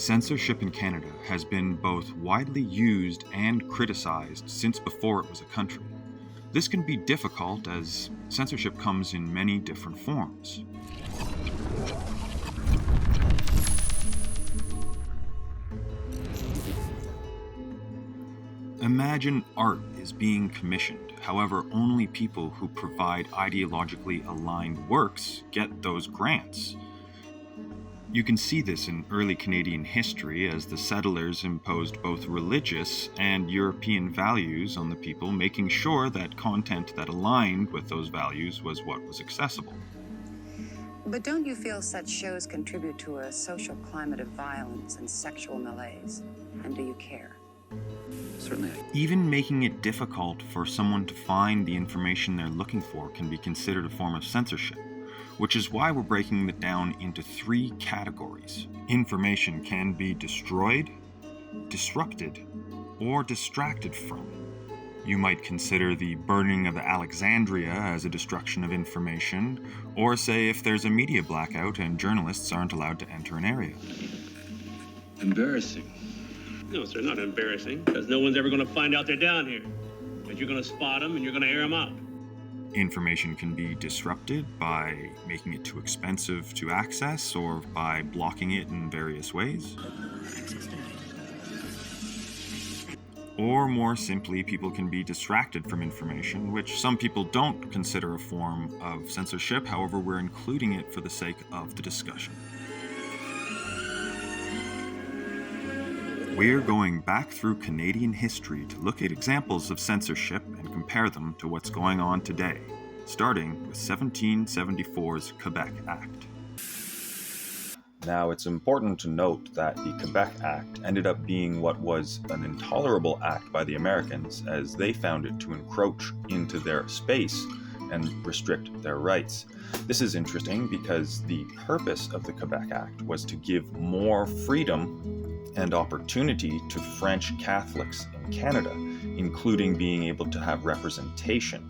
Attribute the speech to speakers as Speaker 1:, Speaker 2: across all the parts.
Speaker 1: Censorship in Canada has been both widely used and criticized since before it was a country. This can be difficult as censorship comes in many different forms. Imagine art is being commissioned. However, only people who provide ideologically aligned works get those grants. You can see this in early Canadian history as the settlers imposed both religious and European values on the people, making sure that content that aligned with those values was what was accessible.
Speaker 2: But don't you feel such shows contribute to a social climate of violence and sexual malaise? And do you care?
Speaker 3: Certainly.
Speaker 1: Even making it difficult for someone to find the information they're looking for can be considered a form of censorship, which is why we're breaking it down into 3 categories. Information can be destroyed, disrupted, or distracted from. You might consider the burning of Alexandria as a destruction of information, or say if there's a media blackout and journalists aren't allowed to enter an area.
Speaker 3: Embarrassing.
Speaker 4: No, sir, not embarrassing, because no one's ever going to find out they're down here. But you're going to spot them and you're going to air them out.
Speaker 1: Information can be disrupted by making it too expensive to access or by blocking it in various ways. Or more simply, people can be distracted from information, which some people don't consider a form of censorship. However, we're including it for the sake of the discussion. We're going back through Canadian history to look at examples of censorship and compare them to what's going on today, starting with 1774's Quebec Act.
Speaker 5: Now, it's important to note that the Quebec Act ended up being what was an intolerable act by the Americans, as they found it to encroach into their space and restrict their rights. This is interesting because the purpose of the Quebec Act was to give more freedom and opportunity to French Catholics in Canada, including being able to have representation.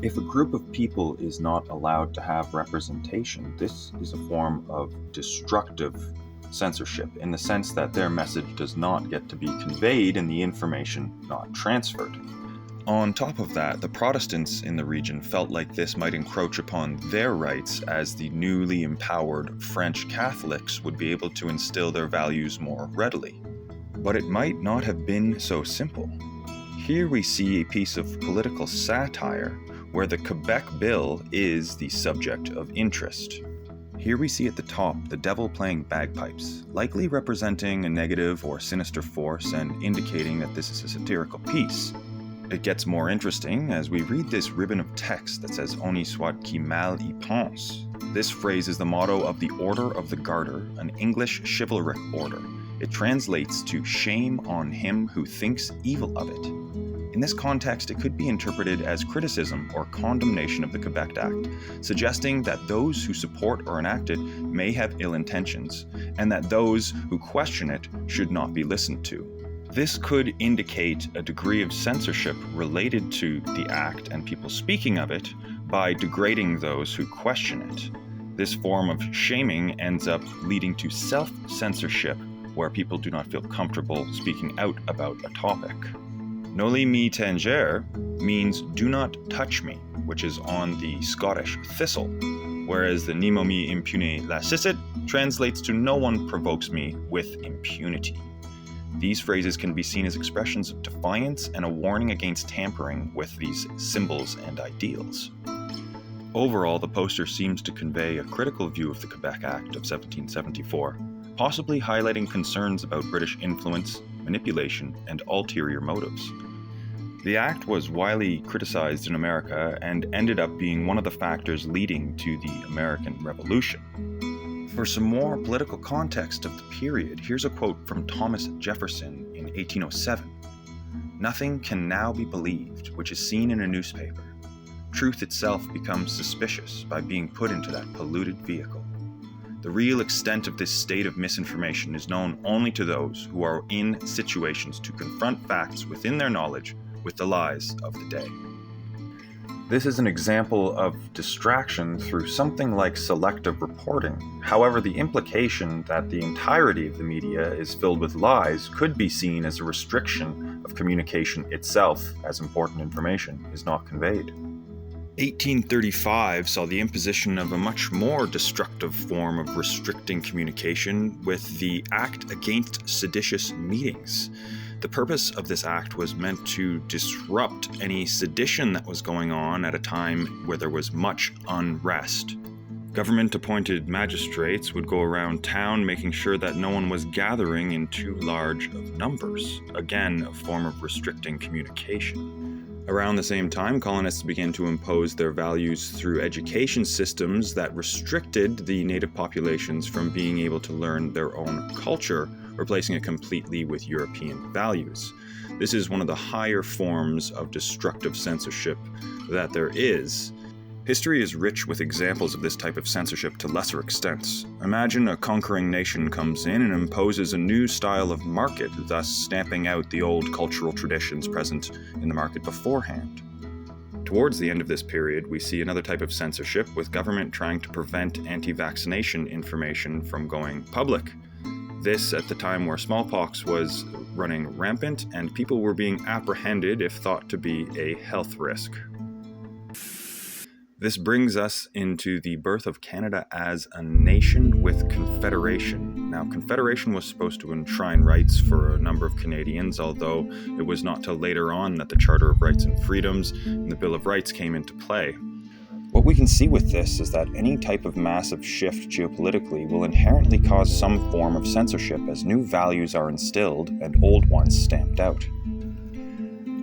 Speaker 5: If a group of people is not allowed to have representation, this is a form of destructive censorship in the sense that their message does not get to be conveyed and the information not transferred. On top of that, the Protestants in the region felt like this might encroach upon their rights, as the newly empowered French Catholics would be able to instill their values more readily. But it might not have been so simple. Here we see a piece of political satire where the Quebec Bill is the subject of interest. Here we see at the top the devil playing bagpipes, likely representing a negative or sinister force and indicating that this is a satirical piece. It gets more interesting as we read this ribbon of text that says "Honi soit qui mal y pense." This phrase is the motto of the Order of the Garter, an English chivalric order. It translates to "shame on him who thinks evil of it." In this context, it could be interpreted as criticism or condemnation of the Quebec Act, suggesting that those who support or enact it may have ill intentions, and that those who question it should not be listened to. This could indicate a degree of censorship related to the act and people speaking of it by degrading those who question it. This form of shaming ends up leading to self-censorship, where people do not feel comfortable speaking out about a topic. Noli me tangere means "do not touch me," which is on the Scottish thistle, whereas the "nemo me impune lascit" translates to "no one provokes me with impunity." These phrases can be seen as expressions of defiance and a warning against tampering with these symbols and ideals. Overall, the poster seems to convey a critical view of the Quebec Act of 1774, possibly highlighting concerns about British influence, manipulation, and ulterior motives. The act was widely criticized in America and ended up being one of the factors leading to the American Revolution. For some more political context of the period, here's a quote from Thomas Jefferson in 1807. "Nothing can now be believed which is seen in a newspaper. Truth itself becomes suspicious by being put into that polluted vehicle. The real extent of this state of misinformation is known only to those who are in situations to confront facts within their knowledge with the lies of the day." This is an example of distraction through something like selective reporting. However, the implication that the entirety of the media is filled with lies could be seen as a restriction of communication itself, as important information is not conveyed.
Speaker 1: 1835 saw the imposition of a much more destructive form of restricting communication with the Act Against Seditious Meetings. The purpose of this act was meant to disrupt any sedition that was going on at a time where there was much unrest. Government-appointed magistrates would go around town making sure that no one was gathering in too large of numbers, again a form of restricting communication. Around the same time, colonists began to impose their values through education systems that restricted the native populations from being able to learn their own culture, replacing it completely with European values. This is one of the higher forms of destructive censorship that there is. History is rich with examples of this type of censorship to lesser extents. Imagine a conquering nation comes in and imposes a new style of market, thus stamping out the old cultural traditions present in the market beforehand. Towards the end of this period, we see another type of censorship, with government trying to prevent anti-vaccination information from going public. This at the time where smallpox was running rampant and people were being apprehended if thought to be a health risk. This brings us into the birth of Canada as a nation with Confederation. Now, Confederation was supposed to enshrine rights for a number of Canadians, although it was not till later on that the Charter of Rights and Freedoms and the Bill of Rights came into play. What we can see with this is that any type of massive shift geopolitically will inherently cause some form of censorship as new values are instilled and old ones stamped out.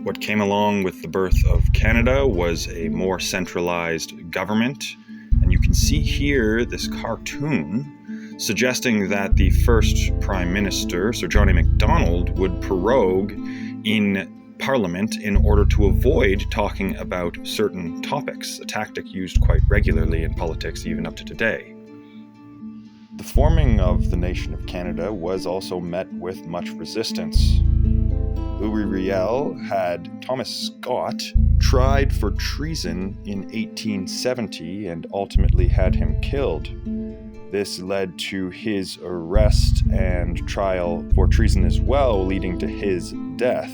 Speaker 1: What came along with the birth of Canada was a more centralized government, and you can see here this cartoon suggesting that the first Prime Minister, Sir John A. Macdonald, would prorogue in Parliament in order to avoid talking about certain topics, a tactic used quite regularly in politics even up to today. The forming of the nation of Canada was also met with much resistance. Louis Riel had Thomas Scott tried for treason in 1870 and ultimately had him killed. This led to his arrest and trial for treason as well, leading to his death.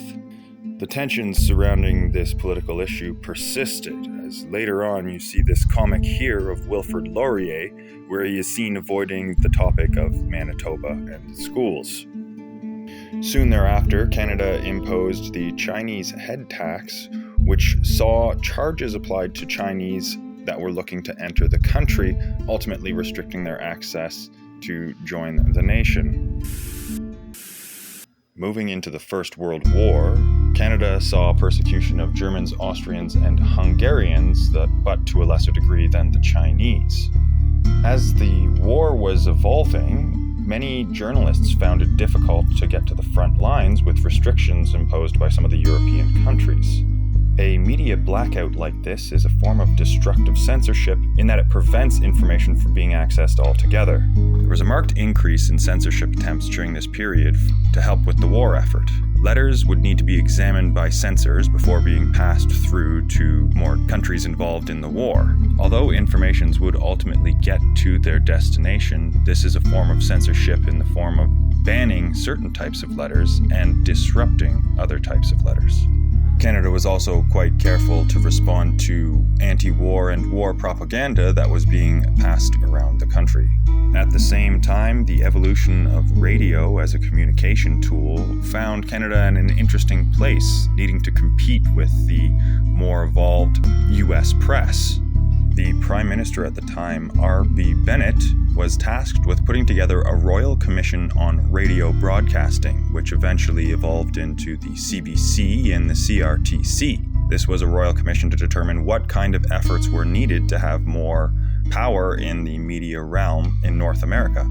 Speaker 1: The tensions surrounding this political issue persisted, as later on you see this comic here of Wilfrid Laurier, where he is seen avoiding the topic of Manitoba and the schools. Soon thereafter, Canada imposed the Chinese head tax, which saw charges applied to Chinese that were looking to enter the country, ultimately restricting their access to join the nation. Moving into the First World War, Canada saw persecution of Germans, Austrians, and Hungarians, but to a lesser degree than the Chinese. As the war was evolving, many journalists found it difficult to get to the front lines with restrictions imposed by some of the European countries. A media blackout like this is a form of destructive censorship in that it prevents information from being accessed altogether. There was a marked increase in censorship attempts during this period to help with the war effort. Letters would need to be examined by censors before being passed through to more countries involved in the war. Although informations would ultimately get to their destination, this is a form of censorship in the form of banning certain types of letters and disrupting other types of letters. Canada was also quite careful to respond to anti-war and war propaganda that was being passed around the country. At the same time, the evolution of radio as a communication tool found Canada in an interesting place, needing to compete with the more evolved US press. The Prime Minister at the time, R.B. Bennett, was tasked with putting together a Royal Commission on Radio Broadcasting, which eventually evolved into the CBC and the CRTC. This was a Royal Commission to determine what kind of efforts were needed to have more power in the media realm in North America.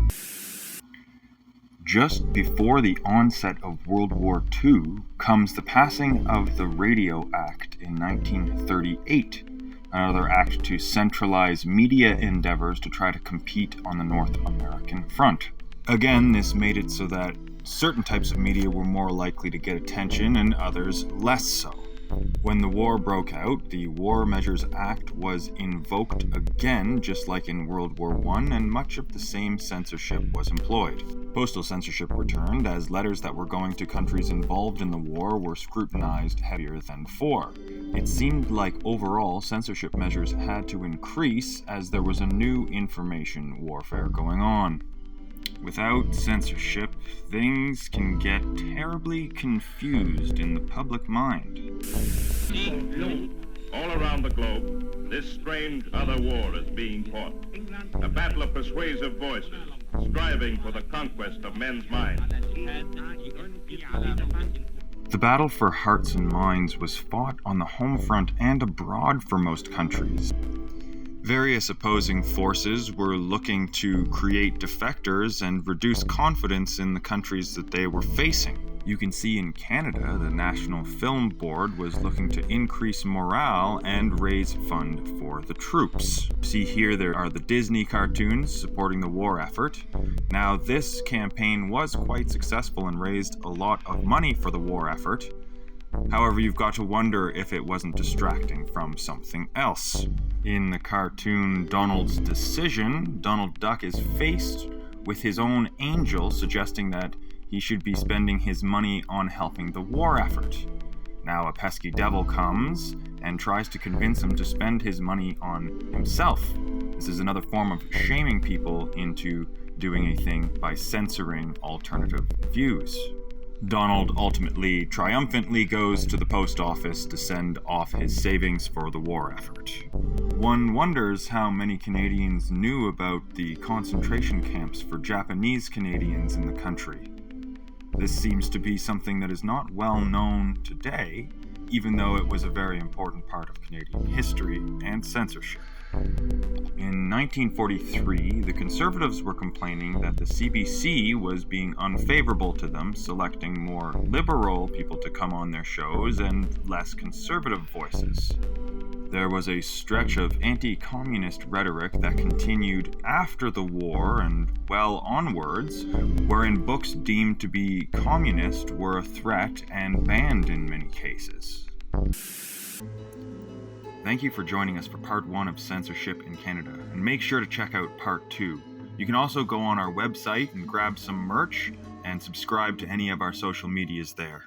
Speaker 1: Just before the onset of World War II comes the passing of the Radio Act in 1938. Another act to centralize media endeavors to try to compete on the North American front. Again, this made it so that certain types of media were more likely to get attention and others less so. When the war broke out, the War Measures Act was invoked again, just like in World War I, and much of the same censorship was employed. Postal censorship returned, as letters that were going to countries involved in the war were scrutinized heavier than before. It seemed like overall censorship measures had to increase as there was a new information warfare going on. Without censorship, things can get terribly confused in the public mind.
Speaker 3: All around the globe, this strange other war is being fought. A battle of persuasive voices, striving for the conquest of men's minds.
Speaker 1: The battle for hearts and minds was fought on the home front and abroad for most countries. Various opposing forces were looking to create defectors and reduce confidence in the countries that they were facing. You can see in Canada, the National Film Board was looking to increase morale and raise funds for the troops. See here, there are the Disney cartoons supporting the war effort. Now, this campaign was quite successful and raised a lot of money for the war effort. However, you've got to wonder if it wasn't distracting from something else. In the cartoon Donald's Decision, Donald Duck is faced with his own angel suggesting that he should be spending his money on helping the war effort. Now a pesky devil comes and tries to convince him to spend his money on himself. This is another form of shaming people into doing a thing by censoring alternative views. Donald ultimately triumphantly goes to the post office to send off his savings for the war effort. One wonders how many Canadians knew about the concentration camps for Japanese Canadians in the country. This seems to be something that is not well known today, even though it was a very important part of Canadian history and censorship. In 1943, the Conservatives were complaining that the CBC was being unfavorable to them, selecting more liberal people to come on their shows and less conservative voices. There was a stretch of anti-communist rhetoric that continued after the war and well onwards, wherein books deemed to be communist were a threat and banned in many cases. Thank you for joining us for part 1 of Censorship in Canada, and make sure to check out part 2. You can also go on our website and grab some merch and subscribe to any of our social medias there.